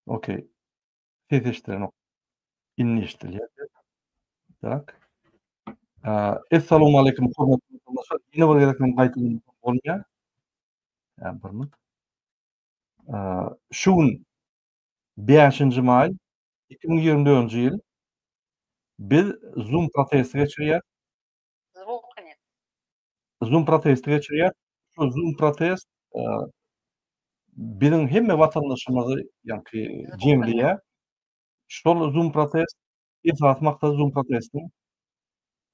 Okey. Tez eşdiren inni eşdilýär. Tak. Assalamu alaykum hormatly dostlar. Ýene bir gerekli gaýtylýan bolmaýar. Bir minut. Şu gün 5-nji may 2024-nji ýyl biz Zoom protesti geçirýär. Zoom protesti geçirýär. Şu Zoom protest biziň hemme watandaşymyzy ýa-ni jemleýär. Şol Zoom protest esasmakda Zoom protestiň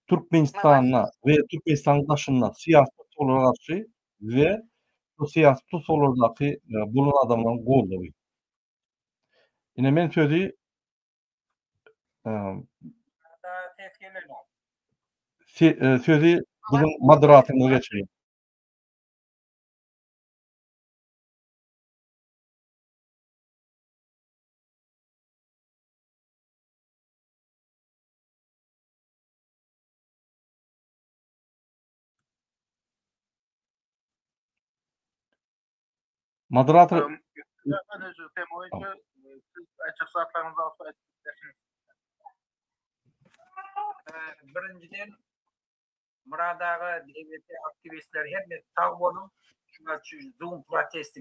Türkmenistana we Türkmenistan daşyndan syýasy tutulmalara garşy we bu syýasy tutulmalardaky bulan adamlaryň gollagy. Ine men sözi sözi biziň moderatorymyza geçirýär. Moderator Birinciden Muradaga devleti aktivistler hep sağ bolun. Şuna Zoom protesti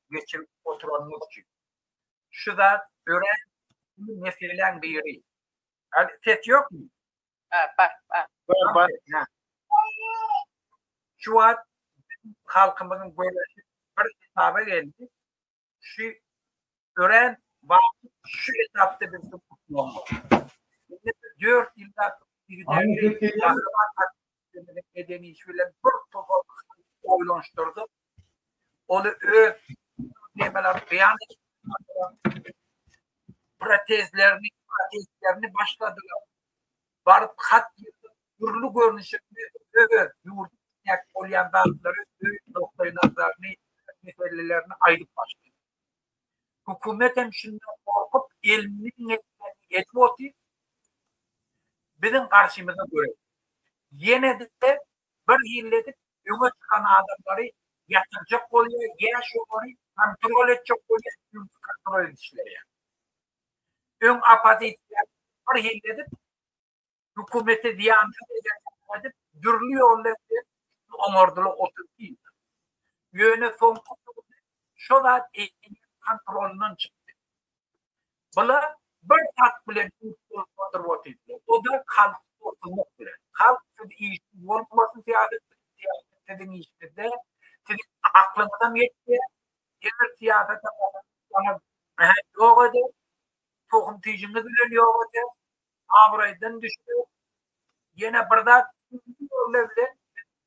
geçirip oturanlar için. Şu da öğren meseleler biri. Ses yok mu? Var. Şu an halkımızın böyle bir hesaba geldi. Şu öğren şu etapta bir tutulma. 4 yılda nedeni işbirliği bir topa oylanıştırdı. Onu demeler beyan protestlerini başladılar. Barıp kat türlü görünüşünü yurdu olyan dağıtları noktayı nazarını meselelerini ayırıp başladı. Hükümet hem şimdi korkup elinin etmoti bizim karşımıza göre. Yine de bir yıllık öne çıkan adamları yatıracak oluyor, yaş oluyor, kontrol edecek oluyor, kontrol edişleri. Ön apatitler bir yıllık hükümete diyanet edip dürlüyor oluyor, omurdulu oturtuyor. Yöne son şolat kontrolünün çıktı. Bula bir tat bile kontrol edildi. O da halk oturmak bile. Halk iyi olmasın siyasetin işinde sizin aklınıza mı yetti? Gelir siyasete yok edi. Tohum tecini bilen yok edi. Avraydan düştü. Yine burada öyle bile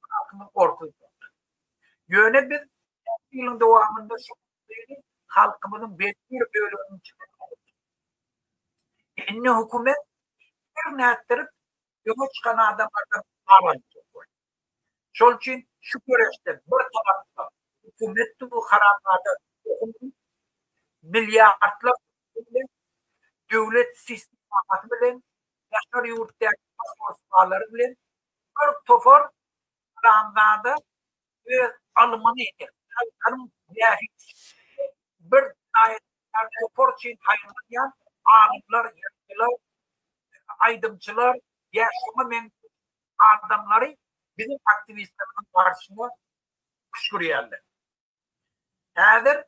halkının ortaya. Yöne bir yılın devamında şu halkımızın belli bir bölümünün çıkıyor. İnne hükümet bir nettirip yola çıkan adamlardan ağırlayacak. Şol için şu göreçte bir tarafta hükümet bu kararlarda milyarlar devlet sistemi bilen yaşar yurttaki pasportları bilen bir tofor kararlarda alımını eder. Halkın bir tofor için hayırlayan ağırlar, yaşlılar, aydımcılar, yaşama mümkün adamları bizim aktivistlerin karşısında kışkırıyorlar. Eğer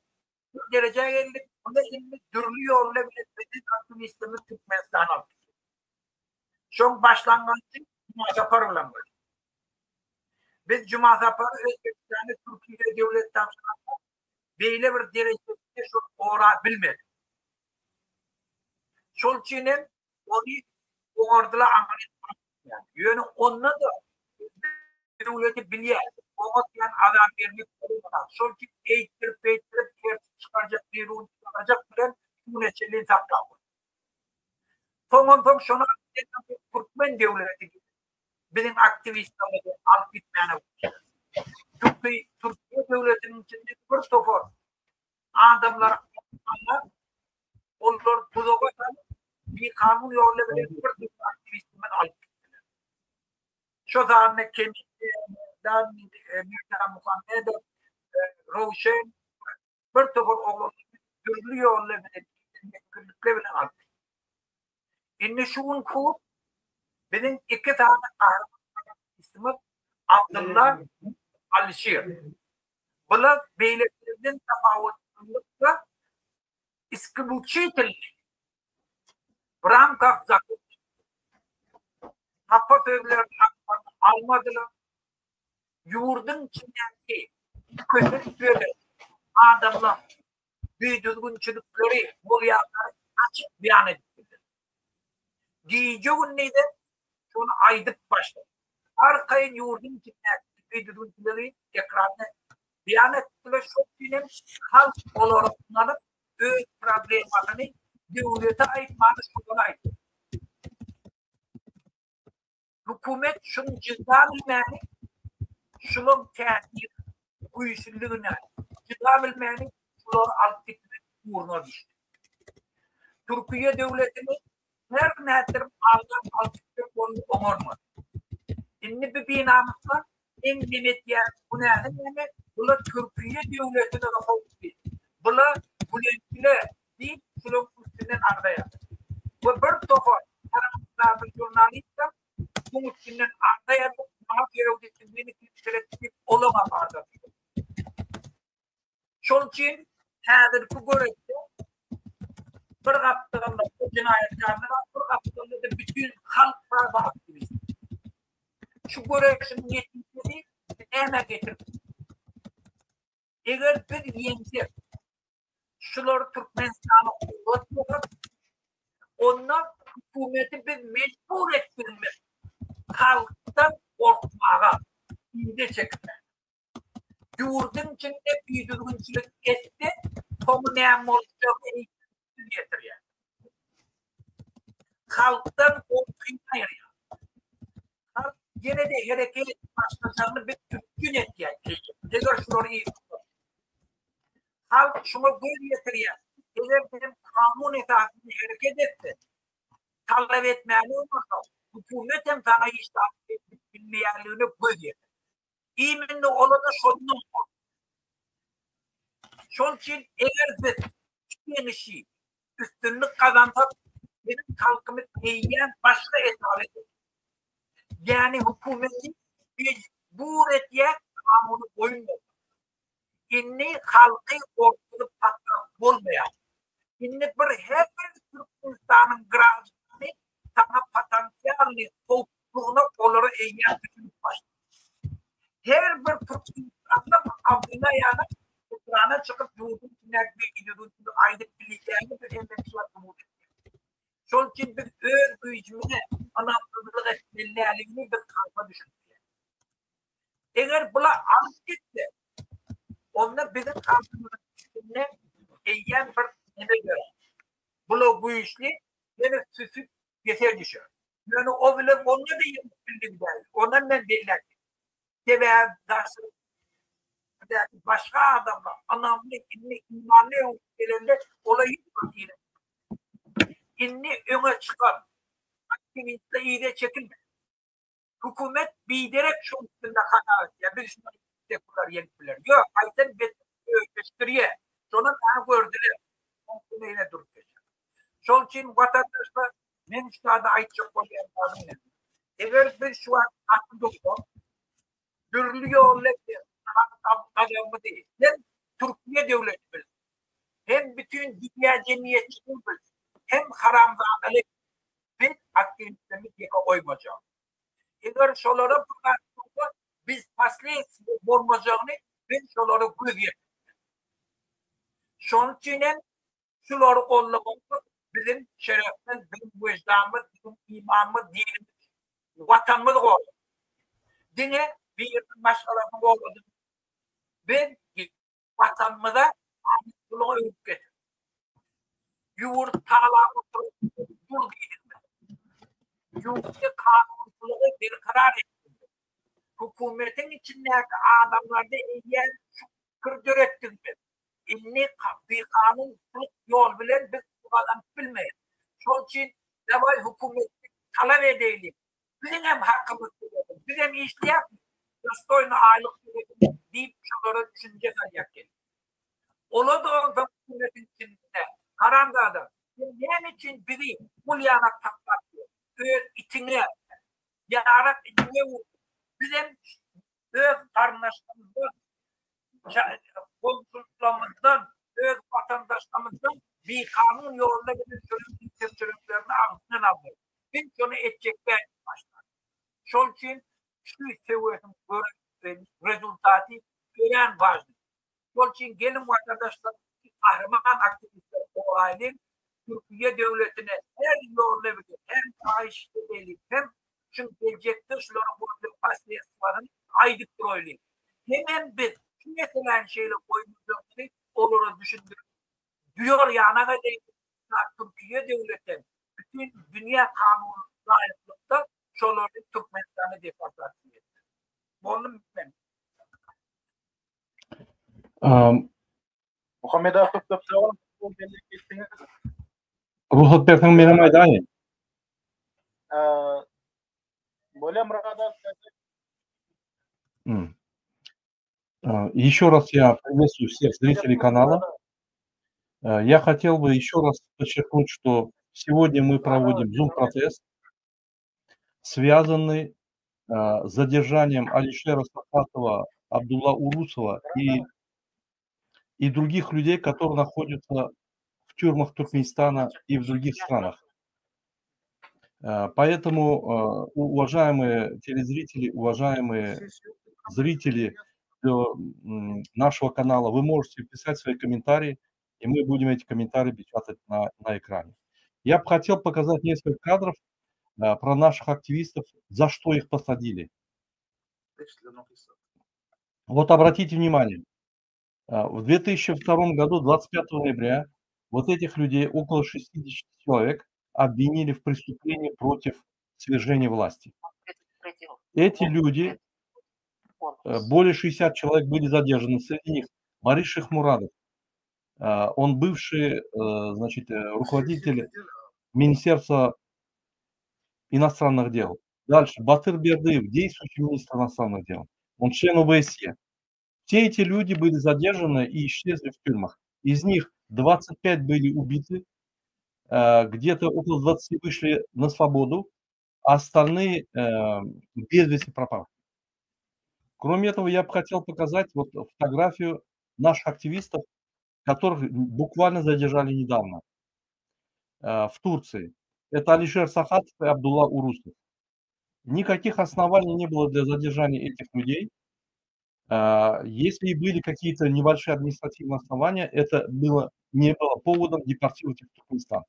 geleceğe geldik, bunda şimdi dürlüyor olabilir bizim aktivistlerin Türkmenistan aldı. Son başlangıçta Cuma Zafar'la var. Biz Cuma Zafar'ı Özbekistan'da Türkiye'de devlet tavsiyelerinde böyle bir derecede şu uğra bilmedik. Şol çinin onu ordular anlayıp yani onunla da devleti biliyor. Oğuzlayan adam vermek olmadan. Şol çin eğitirip çıkaracak bir ürün çıkaracak bilen bu neçeliğin saklanmış. Son şuna Türkmen devleti gibi bizim aktivistlerimizi alıp gitmeyene Türkiye devletinin içinde bir tofor adamlar onlar tuzağa bir kanun yoluyla bir aktivistlerin alıp gittiler. Şu zaman kemiklerden Mürten Muhammed, Rovşen bir tofor oğlanın türlü yolla bilen aldı. İnne şuun ku benim iki tane kahraman ismi Abdullah Alişir. Bula beyliklerden tafavutluğunda iskuluçitil Bram kapsak happa sözlerini almadılar. Yurdun içindeki kötü böyle adamlar büyüdürgünçülükleri, mulyatları açık beyan ettiler. Diyeceğin neydi? Şunu aydıp başladı. Arkayın yurdun içindeki büyüdürgünçülükleri ekranda beyan ettiler. Çok benim halk olarak bunların öz problemlerini devlete ait manışlıklara ait. Hükümet şunu cüzdan bilmeni, şunun tehdir, uyuşurluğuna, cüzdan bilmeni, şunları alıp gitmek uğruna düştü. Türkiye devletini her nedir aldan alıp gitmek onurmadı. Şimdi bir binamızda en nimet yer bu nedir? Yani bula Türkiye devletine rafı değil. Bula Bülent'ile değil, şunun üstünden ardaya. Ve bir tofa, her bir jurnalistim, bunun üstünden ardaya bana görevdesin, beni kimseletip olamadı. Şunun için hazır bu görevde bir haftalığında bu cinayetkarlara, bir haftalığında da bütün halk var aktivist. Şu görevsin yetmişleri emek getirdi. Eğer bir yenge şuları Türkmenistan'a ulaşmadı, onlar hükümeti bir mecbur ettirme. Halktan korkmağa, iyide çekme. Yurdun içinde büyüdürgünçülük etti, komünel olacak eğitim getiriyor. Halktan korkmayın. Halk yine de hareket başlayacağını bir tüpkün ediyor. Eğer şuları iyi tutar. Halk şunu böyle getiriyor. Eğer benim kanun etatını hareket etti, talep etmeli olmasa, hükümet hem sana işte bilmeyerliğini böyle. İyi minni olana şunun var. Şunun için eğer bir genişi üstünlük kazansak benim halkımı eğleyen başka etalet ediyor. Yani hükümetin mecbur ettiği kanunu koymuyor. İnni halkı korkutup patlamak olmayan. İnni bir her bir Türkmenistan'ın grazını sana potansiyelli topluluğuna onları eğleyen düşünüp başlıyor. Her bir Türkmenistan'da Abdullah yani Kur'an'a çıkıp yurdun içine gidiyordu. Aylık birliklerini bir emekçiler kabul ediyor. Şunun için bir öz büyücümüne anlamlılık etmeliğini bir kalma düşünüyor. Eğer buna alıp gitti, onunla bizim kalbimizin içine eğen bir neme göre. Buna bu işli yine süsüp yeter düşüyor. Yani o bile onunla da yemişbildi bir daha. Ondan ben belirledim. Veya dersin başka adamlar anlamlı imanlı ülkelerinde olayı yine. İnni öne çıkan aktiviste iyice çekilme. Hükümet bilerek şu üstünde hata ya bir şuna tekrar yenipler. Yok, ayten gösteriyor. Sonra daha gördüler. Onu yine durup geçer. Şunun için vatandaşlar ben şu anda ait çok oluyor. Eğer bir şu an aklımda görülüyor adamı değil. Hem Türkiye devleti hem bütün dünya cemiyetçiliği hem haramzadalık ve aktivistlerimiz yaka oymayacağım. Eğer şolara bıraktıkta biz pasli olmayacağını ben şolara görüyorum. Şunun için şuları kollamakta bizim şerefimiz, bizim vicdanımız, bizim imanımız, dinimiz, vatanımız oldu. Dine bir maşalahımız oldu. Ben vatanımıza anıtlığa öğüt getirdim. Yurt tağlamı dur değildir. Yurtta kanunluğu bir karar ettim. Hükümetin içindeki adamlarda eğer kırdır ettim. İnni bir kanunluk yol bilen biz bu adam bilmeyiz. Şunun için devay hükümeti talep edelim. Bizim hem hakkımız verelim. Bizim hem işli yapmıyoruz. Dostoyuna aylık verelim deyip şunları düşünce kayak gelir. Ola da hükümetin içinde karandı adam. Ne için biri mulyana taklattı? İçine yarak içine vurdu. Bizim öz kardeşlerimizden, komşularımızdan, öz vatandaşlarımızdan bir kanun yolunda gidip sürümlerini ağzından aldı. Ben şunu edecekler başlar. Şunun için şu seviyetin rezultatı gören vardır. Şunun için gelin vatandaşlar kahraman aktivistler olaylı Türkiye devletine her yolda bilir, hem fahiş değil, hem çünkü gelecekte şunların burada fasiliyetlerin aydıktır öyle. Hemen bir mesela şeyle koyduğumuz olur düşündür. Diyor yana kadar Türkiye devleti bütün dünya kanunu layıklıkta şunları Türkmenistan'a deportasyon etti. Bunu bilmem. Muhammed Akif Dapsağ'ın Ruhsat berсең benim aytayın. Более рада. Еще раз я приветствую всех зрителей канала. Я хотел бы еще раз подчеркнуть, что сегодня мы проводим Zoom-протест, связанный с задержанием Алишера Сахатова, Абдулла Урусова и других людей, которые находятся в тюрьмах Туркменистана и в других странах. Поэтому, уважаемые телезрители, уважаемые зрители нашего канала, вы можете писать свои комментарии, и мы будем эти комментарии печатать на экране. Я бы хотел показать несколько кадров про наших активистов, за что их посадили. Вот обратите внимание, в 2002 году, 25 ноября, вот этих людей, около 60 человек, обвинили в преступлении против свержения власти. Эти люди, более 60 человек были задержаны, среди них Марис Шихмурадов. Он бывший, значит, руководитель Министерства иностранных дел. Дальше Батыр Бердыев, действующий министр иностранных дел. Он член ОБСЕ. Все эти люди были задержаны и исчезли в тюрьмах. Из них 25 были убиты, где-то около 20 вышли на свободу, а остальные без вести пропали. Кроме этого, я бы хотел показать вот фотографию наших активистов, которых буквально задержали недавно в Турции. Это Алишер Сахатов и Абдулла Урусов. Никаких оснований не было для задержания этих людей. Если и были какие-то небольшие административные основания, это не было поводом депортировать их в Туркменистан.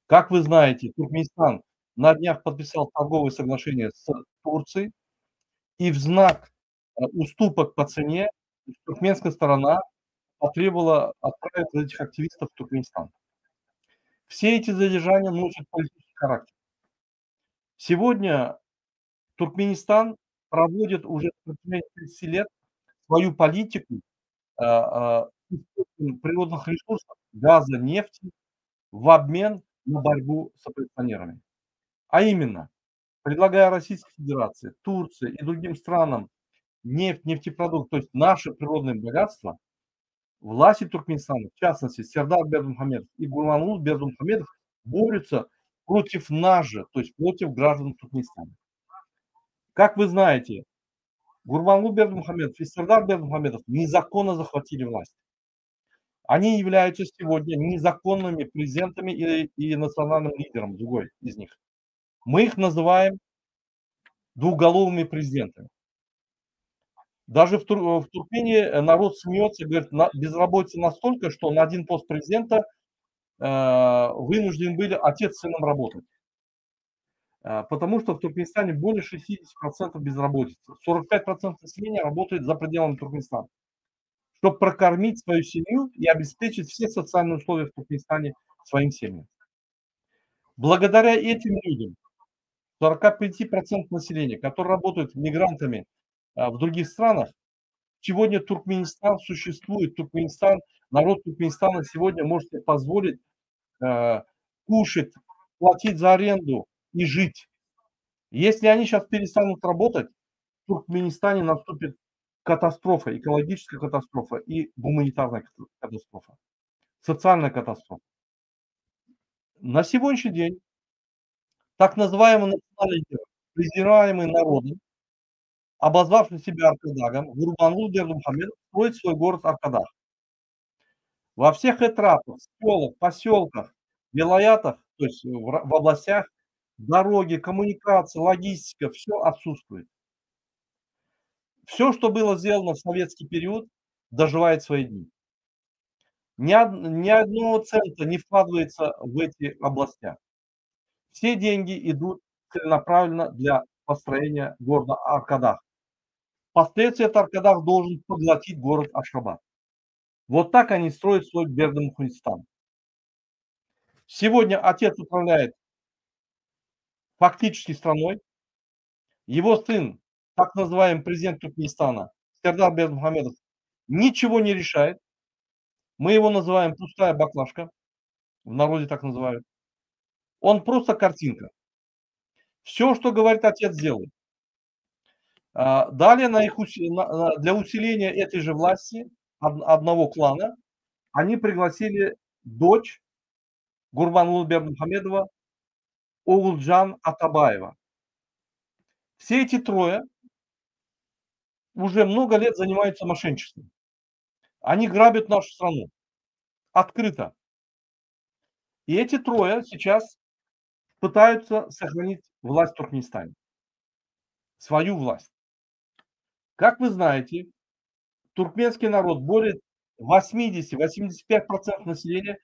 Как вы знаете, Туркменистан на днях подписал торговое соглашение с Турцией, и в знак уступок по цене туркменская сторона потребовала отправить этих активистов в Туркменистан. Все эти задержания носят политический характер. Сегодня Туркменистан проводит уже на протяжении 30 лет свою политику природных ресурсов, газа, нефти в обмен на борьбу с оппозиционерами. А именно, предлагая Российской Федерации, Турции и другим странам нефть, нефтепродукты, то есть наши природные богатства, власти Туркменистана, в частности, Сердар Бердымухамедов и Гурбангулы Бердымухамедов борются против нас же, то есть против граждан Туркменистана. Как вы знаете, Гурбангулы Бердымухамедов и Сердар Бердымухамедов незаконно захватили власть. Они являются сегодня незаконными президентами и национальным лидером, другой из них. Мы их называем двуголовыми президентами. Даже в Туркмении народ смеется, говорит, безработица настолько, что на один пост президента вынуждены были отец с сыном работать. Потому что в Туркменистане более 60% безработицы. 45% населения работает за пределами Туркменистана, чтобы прокормить свою семью и обеспечить все социальные условия в Туркменистане своим семьям. Благодаря этим людям 45% населения, которые работают мигрантами в других странах, сегодня Туркменистан существует. Народ Туркменистана сегодня может себе позволить кушать, платить за аренду и жить. Если они сейчас перестанут работать, в Туркменистане наступит катастрофа, экологическая катастрофа и гуманитарная катастрофа. Социальная катастрофа. На сегодняшний день так называемый национальный лидер, презираемый народом, обозвавший себя Аркадагом, Гурбангулы Бердымухамедов, строит свой город Аркадак. Во всех этапах, селах, поселках, вилаятах, то есть в областях, дороги, коммуникации, логистика, все отсутствует. Все, что было сделано в советский период, доживает свои дни. Ни одного цента не вкладывается в эти областя. Все деньги идут целенаправленно для построения города Аркадак. Впоследствии этот Аркадак должен поглотить город Ашхабад. Вот так они строят свой Бердымуханистан. Сегодня отец управляет фактически страной. Его сын, так называемый президент Туркменистана, Сердар Бердымухамедов, ничего не решает. Мы его называем пустая баклажка. В народе так называют. Он просто картинка. Все, что говорит отец, делает. Далее для усиления этой же власти одного клана они пригласили дочь Гурбангулы Бердымухамедова Оғлжан Атабаева. Все эти трое уже много лет занимаются мошенничеством. Они грабят нашу страну открыто. И эти трое сейчас пытаются сохранить власть в Туркменистане. Свою власть. Как вы знаете, туркменский народ, более 80-85% населения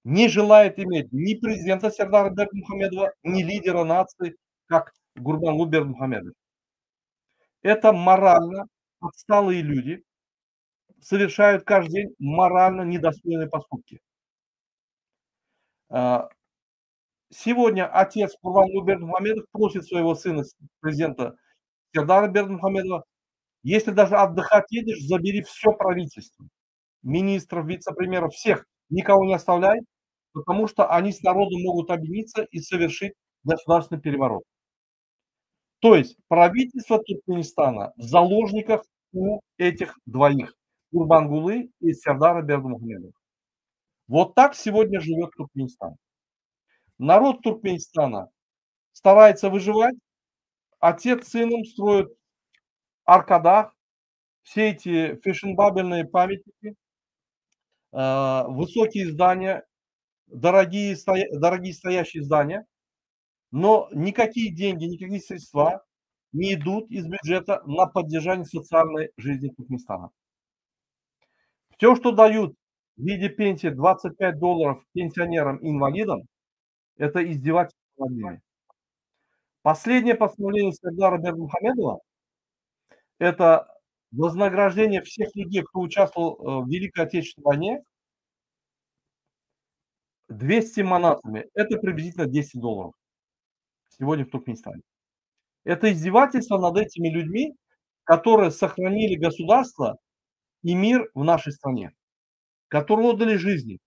не желает иметь ни президента Сердара Бердымухамедова, ни лидера нации, как Гурбангулы Бердымухамедов. Это морально отсталые люди, совершают каждый день морально недостойные поступки. Сегодня отец Гурбангулы Бердымухамедов просит своего сына, президента Сердара Бердымухамедова, если даже отдыхать едешь, забери все правительство, министров, вице-премьеров, всех, никого не оставляй, потому что они с народом могут объединиться и совершить государственный переворот. То есть правительство Туркменистана в заложниках у этих двоих, Гурбангулы и Сердара Бердымухамедова. Вот так сегодня живет Туркменистан. Народ Туркменистана старается выживать, отец с сыном строят Аркадак, все эти фешенбабельные памятники, высокие здания, дорогие стоящие здания, но никакие деньги, никакие средства не идут из бюджета на поддержание социальной жизни Туркменистана. Все, что дают в виде пенсии $25 пенсионерам и инвалидам, это издевательство над ними. Последнее постановление Сердара Бердымухамедова – это вознаграждение всех людей, кто участвовал в Великой Отечественной войне, 200 манатами. Это приблизительно $10 сегодня в Туркменистане. Это издевательство над этими людьми, которые сохранили государство и мир в нашей стране, которые отдали жизни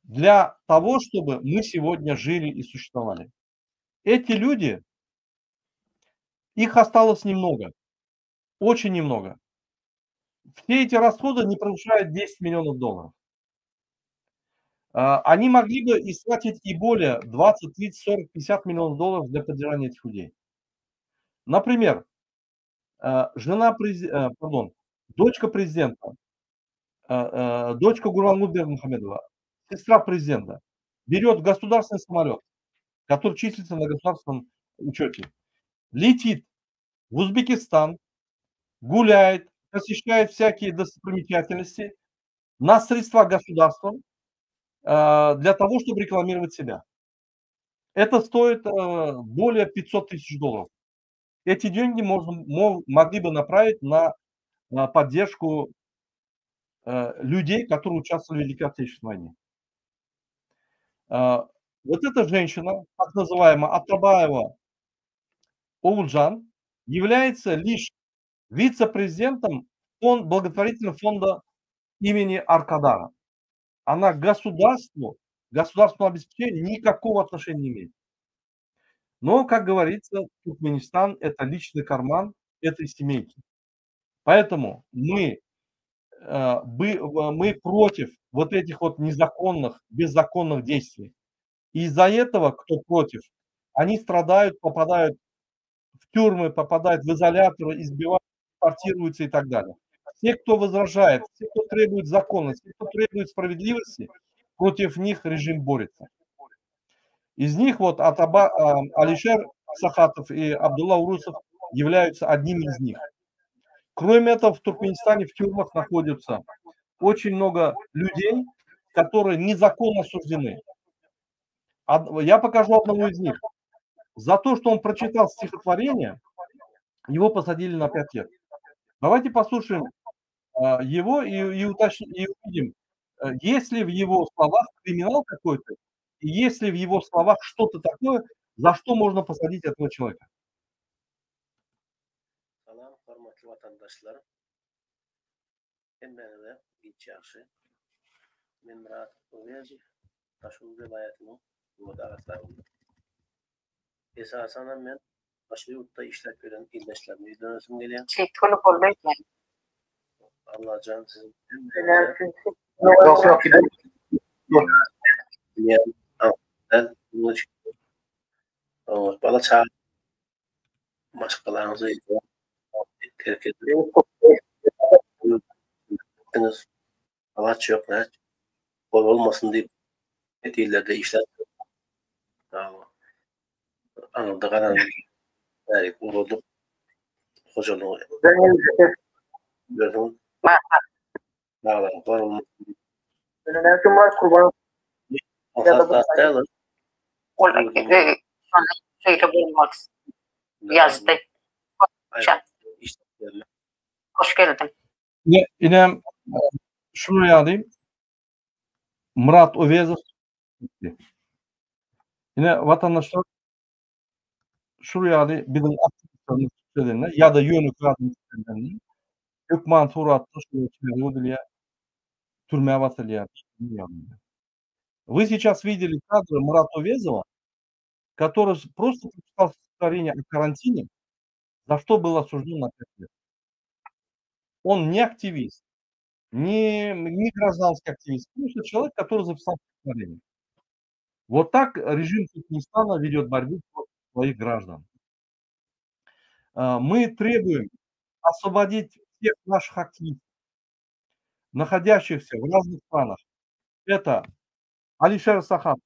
для того, чтобы мы сегодня жили и существовали. Эти люди, их осталось немного, очень немного. Все эти расходы не превышают $10 миллионов. Они могли бы истратить и более 20, 30, 40, 50 миллионов долларов для поддержания этих людей. Например, дочка президента, дочка Гурбангулы Бердымухамедова, сестра президента, берет государственный самолет, который числится на государственном учете, летит в Узбекистан, гуляет, посещает всякие достопримечательности на средства государства для того, чтобы рекламировать себя. Это стоит более $500 тысяч. Эти деньги могли бы направить на поддержку людей, которые участвовали в Великой Отечественной войне. Вот эта женщина, так называемая Атабаева Оғлжан, является лишь вице-президентом благотворительного фонда имени Аркадара. Она к государственному обеспечению никакого отношения не имеет. Но, как говорится, Туркменистан – это личный карман этой семейки. Поэтому мы против вот этих вот незаконных, беззаконных действий. И из-за этого, кто против, они страдают, попадают в тюрьмы, попадают в изоляторы, избивают, депортируются и так далее. Те, кто возражает, те, кто требует законности, те, кто требует справедливости, против них режим борется. Из них вот Алишер Сахатов и Абдулла Урусов являются одними из них. Кроме этого, в Туркменистане в тюрьмах находятся очень много людей, которые незаконно осуждены. Я покажу одного из них. За то, что он прочитал стихотворение, его посадили на 5 лет. Давайте послушаем его и увидим, есть ли в его словах криминал какой-то, и есть ли в его словах что-то такое, за что можно посадить этого человека. Salam, hormatli vatandaşlar. Emmeni hiç yaxşı. Men Murat O'Vezov, Toshkent viloyatining Bo'g'ot esasen men boshqa yurtda ishlab yurgan ildoshlarni izlanishim kelgan. To'liq bo'lmaydi. Allohjon siz bola chaqa boshqalarni terk ettiniz. Alaç yok ne? Bol olmasın deyip illerde işler. Anıldı kadar vuruldu. Hocalığı gördüm. Dağlar var olmasın deyip. Hastalığı Yazdı. Hoş geldin. Yine şuraya alayım. Murat O'Vezov. Yine vatandaşlar şuraya alayım. Bizim aktivistlerimiz söylenir. Ya da yönük söylenir. Hükman Turat'ta şuraya çıkarıyor. Тюрьма Василья. Вы сейчас видели кадры Мурата Овезова, который просто прочитал стихотворение о карантине, за что был осужден на 5 лет. Он не активист, не гражданский активист, просто человек, который записал стихотворение. Вот так режим Туркменистана ведет борьбу против своих граждан. Мы требуем освободить всех наших активистов, находящихся в разных странах. Это Алишер Сахатов,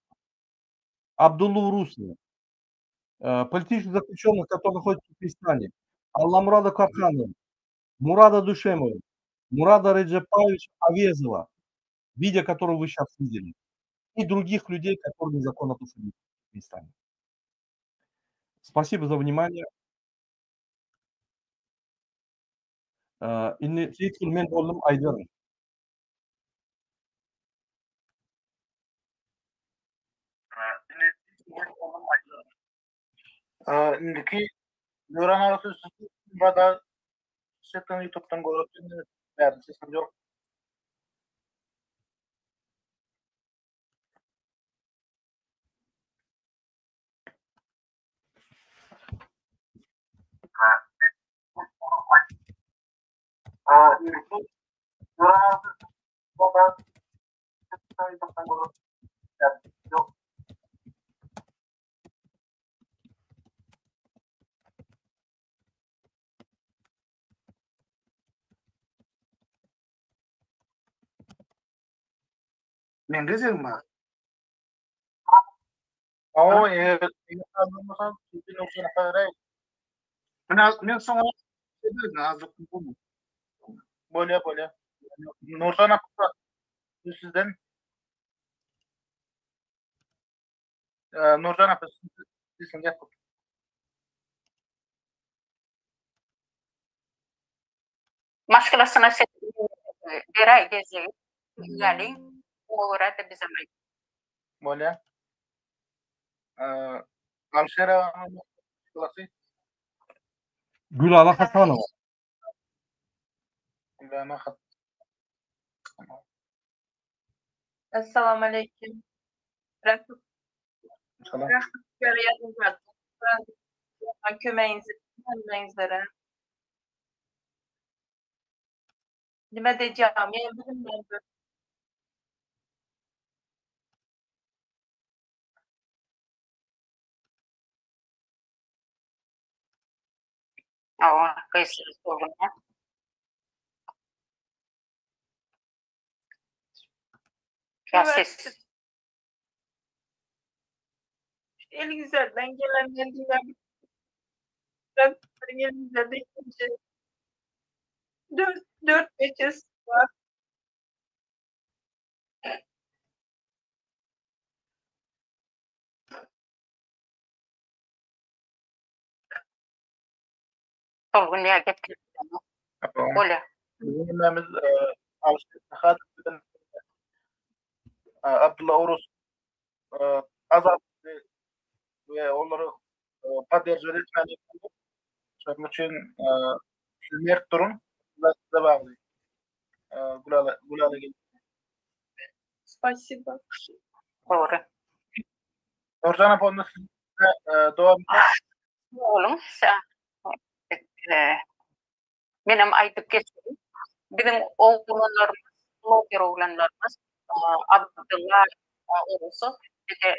Абдуллу Урусова, политических заключенных, которые находятся в Туркменистане, Алламурада Карханова, Мурада Душемова, Мурада Реджепаевича Овезова, видео которого вы сейчас видели, и других людей, которые незаконно посадили в Туркменистане. Спасибо за внимание. Men bo'ldim Aydar. Indiki Nuran arası burada sekten YouTube'dan görüntü verdi sesim yok. Indiki Nuran arası burada sekten YouTube'dan görüntü verdi yok. Men gezim mi? O yazılmasan sizin olsun kadar. Men sonra dedim azıcık bu. Böyle. Nursan Aksa sizden Nursan Aksa sizin yapıp. Maşkalasına deray gezi. Yani uğradı bizim. Böyle. Alşera klası. Gülala Hasanova. Gülana Hat. Esselamu aleyküm. Selam. Kömeğinizlere. Nime diyeceğim? Awa kaysa soruna. Siz Elinizden gelen geldiğinden ben elinizde de ikinci 4-5 yıl var. solgun ya getirdim. Öyle. Bizim mememiz alıştırdık. Abdullah Urus azap ve onları paderci öğretmeni onun için mert durun ve size bağlı. Gulala gelin. Спасибо. Doğru. Nurcan Apo'nun doğum Oğlum benim aydık geçtim. Bizim oğlanlarımız, blogger oğlanlarımız Abdullah Urusu bir de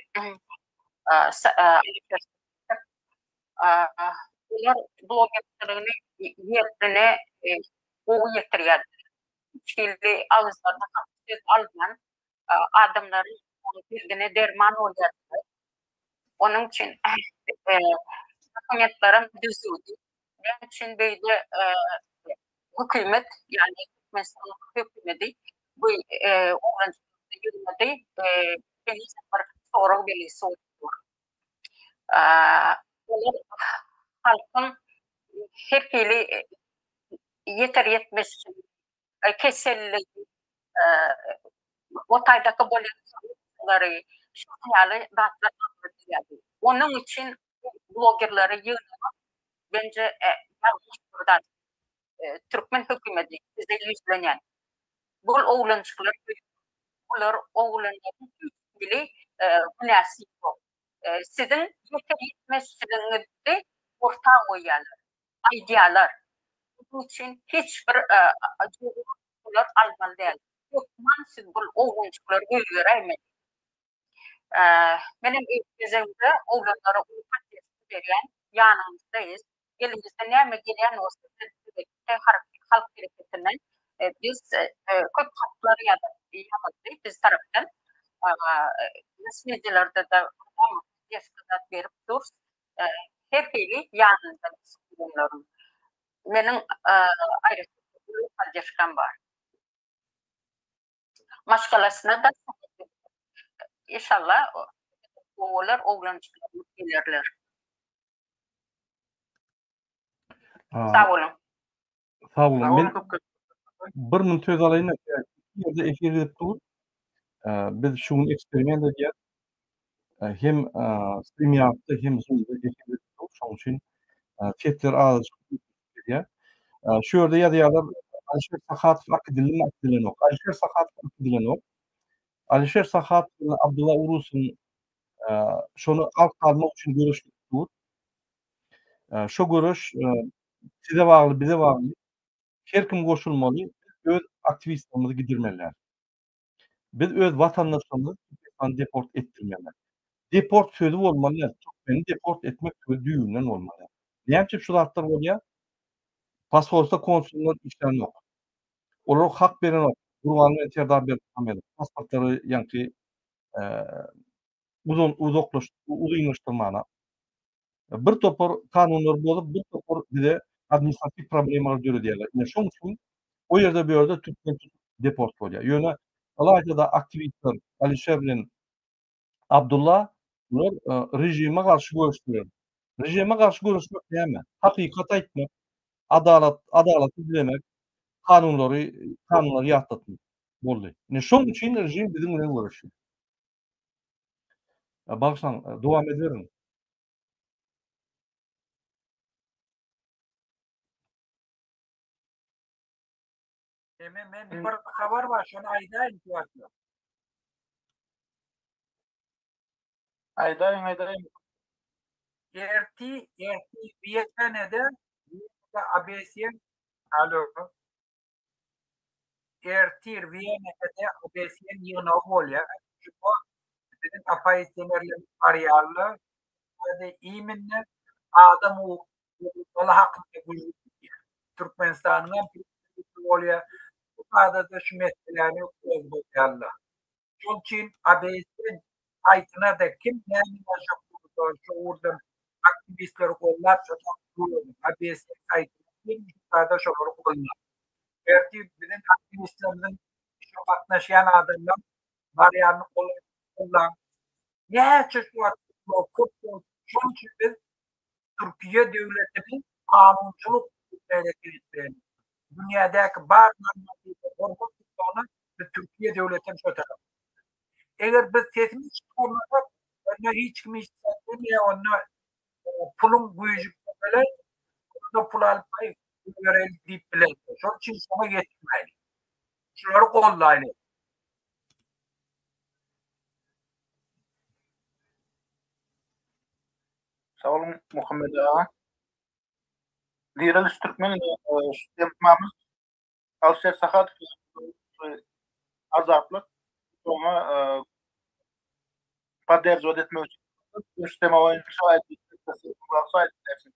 bunlar bloggerlerini yerine getiriyor. Çilli ağızlarına söz almayan adamların birbirine derman oluyor. Onun için hükümetlerin düzüldü. Onun için böyle hükümet yani mesela hükümeti bu öğrencilerin yürümedi beni soru bile soruyor. Bunlar halkın her türlü yeter yetmez keselliği o taydaki bolyanları şu hayali dağıtlar anlatıyor. Onun için bloggerları yığınlar bence yanlış buradan Türkmen hükümeti bize yüzlenen bu oğlancıklar bunlar oğlanların bile münasip yok. Sizin yeter yetmezsizliğinizde ortağı koyarlar, idealar. Bunun için hiçbir acılar almalı değil. Yokman siz bu oğlancıkları görüyorayım. Benim ülkemde oğlanlara uyumak veren yanımızdayız. Elimizde ne gelen olsa halk hareketinden biz köp hakları yapmadık biz taraftan. Mesleğilerde de yaskadat verip duruz. Her türlü yanımızdayız. Benim ayrıca bir paylaşım var. Maşgalasına da İnşallah oğullar oğlancıklarını gelirler. Sağ olun. Sağ olun. Men bir minut söz alayın. Yerde efir edip dur. Biz şunu eksperiment edýär. Hem StreamYard'da hem Zoom'da efir edip dur. Şoň üçin chatler az edýär. Şu ýerde ýazýarlar Alişer Sahatov akdilenok. Alişer Sahatov akdilenok. Alişer Sahatov bilen Abdullah Urus'un şonu alt kalmak üçin görüşdik dur. Şo görüş size bağlı, bize bağlı. Her kim goşulmaly, öz aktivistlerimizi gidirmeliler. Biz öz vatandaşlarymyzy deport etdirmeliler. Deport sözü bolmaly, Türkmeni deport etmek sözü düýünden bolmaly. Näçe şu zatlar bolýar? Pasportda konsullar işlenmek. Olar hak berenok. Gurbanly eterdar berip pasportlary ýanky uzaklaşdyrmana. Bir topar kanunlar bolup, bir topar bize administratif problemalar görediler. Şoň üçin o ýerde bir ýerde Türkmen deport bolýar. Ýöne alayda aktivistler Alişer bilen Abdullah bunlar rejime garşy görüşdiler. Rejime garşy görüşmek näme? Hakykat aýtmak, adalaty dilemek, kanunlary ýatlatmak boldy. Şoň üçin rejim bizim bilen görüşýär. Bagşaň dowam ederim. Men bir haber var. Şunu aydayın diyorlar. Aydayın. Erti Vietnam'da ABS'nin alo. Erti Vietnam'da ABS'nin yığını bolýar. Çünkü bizim apaysenerler arýarlar. Hadi iminle adam Ola hakkında güçlü Türkmenistan'ın oluyor. Bu kadar da şu meselelerini olmayanlar. Onun için ABS'in saytına da kim yani şu oradan aktivistleri kollar çok ABS'in saytına kim kadar şoları kollar. Belki bizim aktivistlerimizin şu katlaşan adamlar var yani kollar. Ne çeşit var? Şunun için biz Türkiye devletinin kanunculuk devletleri dünyadaki bazı korkunç tuttuğunu Türkiye devletinin şu tarafı. Eğer biz sesimiz çıkarmasak ona hiç kim istemiyor, ona pulun gücü böyle ona pul almayı görelim deyip bile. Şunun için sana geçmeyelim. Şunları kollayalım. Sağ olun Muhammed Ağa. Liral Türkmen yapmamız Avşar Sahat azaplık sonra pader zod etmek için sisteme oyun şahit dersin.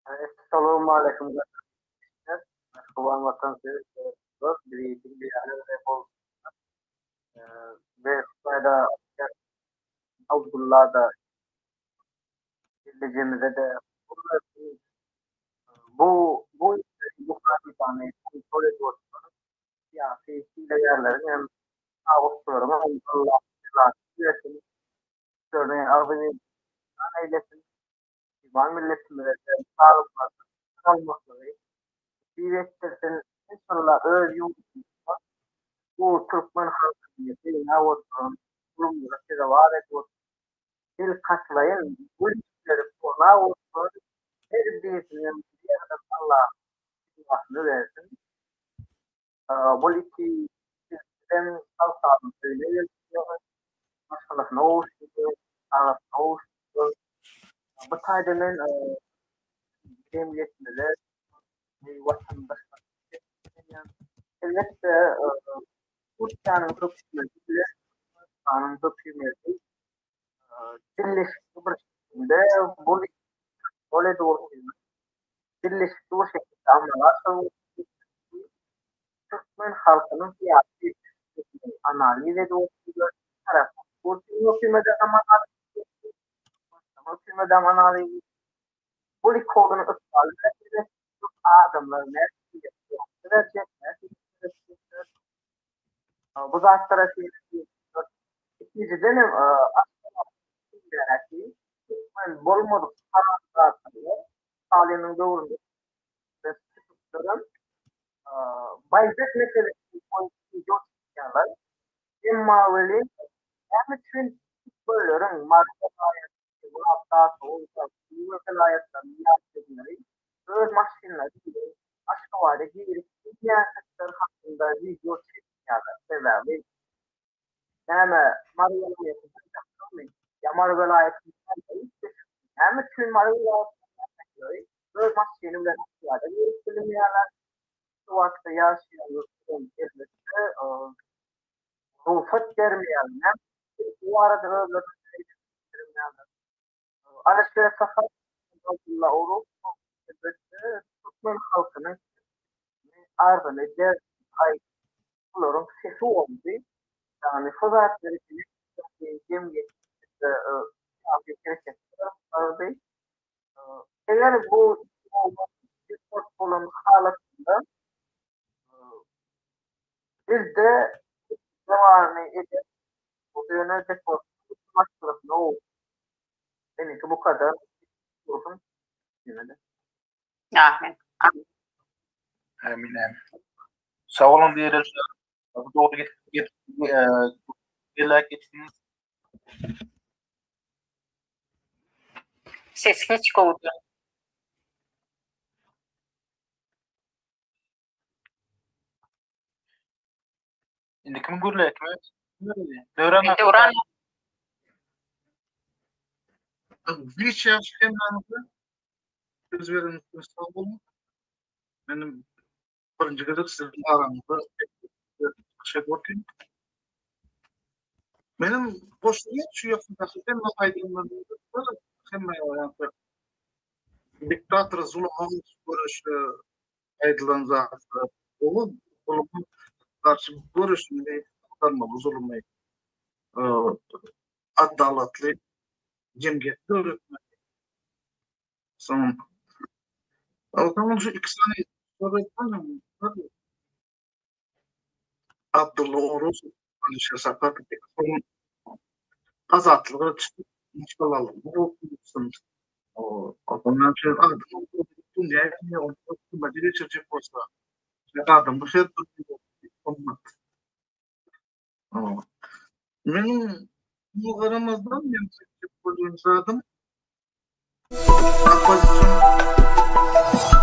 Assalamu alaikum. Kuban vatandaşı bir arada ve fayda Abdullah'da geleceğimize de bu bir tane kontrol ediyoruz. Siyasi değerlerin hem Avustralya hem Allah'ın üretimi örneğin Avrupa eylesin İvan milletinde sağlıklı kalmakları direktörün insanlar öyle bu Türkmen halkının bir Avustralya kurumları size var ediyor. Bir katlayın bu işleri sonra Avustralya her birisinin bir yerden Allah'ını versin. Bu iki sistem kalsağını söyleyelim. Masalah ne olsun, Arap ne olsun. Bu taydanın cemiyetinde vatandaşlar elbette Türkiye'nin hükümeti kanun hükümeti birleşik bir şekilde böyle doğru birleşik bir şekilde anlaşılır. Türkmen halkının siyasi analiz ediyor. Bu hükümete analiz bu kodunu ısmarlı ve adamlar ne yapıyor? Bu zatlara ikinci dönem Türkmen bolmadı karanlıklarında Stalin'in doğrunda ve tutukların Bayzet meselesi koyduğu yerler Cemaveli hem için bölürün marketaya bu hafta soğukta bu velayetlerin yaptıkları öz maşinleri aşkavada girip siyasetler hakkında video çekiyorlar sebebi yani Maria'nın yaptığı Yamar velayetinden hem için Maria'nın öz maşinleri hakkında girip bilinmeyenler bu vakti yaşayan elbette ruhsat vermeyenler bu arada öyle vermeyenler Alışveriş safhası Abdullah Oruç elbette Türkmen halkının ardını der ay bunların sesi oldu. Yani fırsat vericilik cemiyette hareketler vardı. Eğer bu olan halatında biz de zamanı edip bu yönde kurtulmak tarafına oldu. Yani bu kadar olsun. Amin. Amin. Sağ olun diyoruz. Doğru geçtiniz. Ses hiç kovdu. Şimdi kim görülüyor? Devran. Bir yaş kenarında söz verin sağ olun. Benim birinci kez sizin aranızda şey bakayım. Benim boşluğum şu yakın tasarruften aydınlanıyor. yani diktatör zulüm görüşü ayrılan zatı. O zulümün karşı görüşünde kurtarmalı zulümü adaletli cemiyet öğretmek. Son. O zaman şu iki tane öğretmenim tabii. Abdullah Oruz Alişer Sakat son azatlığı çıkalalım. Bu okuyorsunuz. O ondan sonra adam tüm yani o madde çocuk olsa. Adam bu şey olmaz. Benim bu aramazdan ben seçip koyduğum zaten. Akbazıcım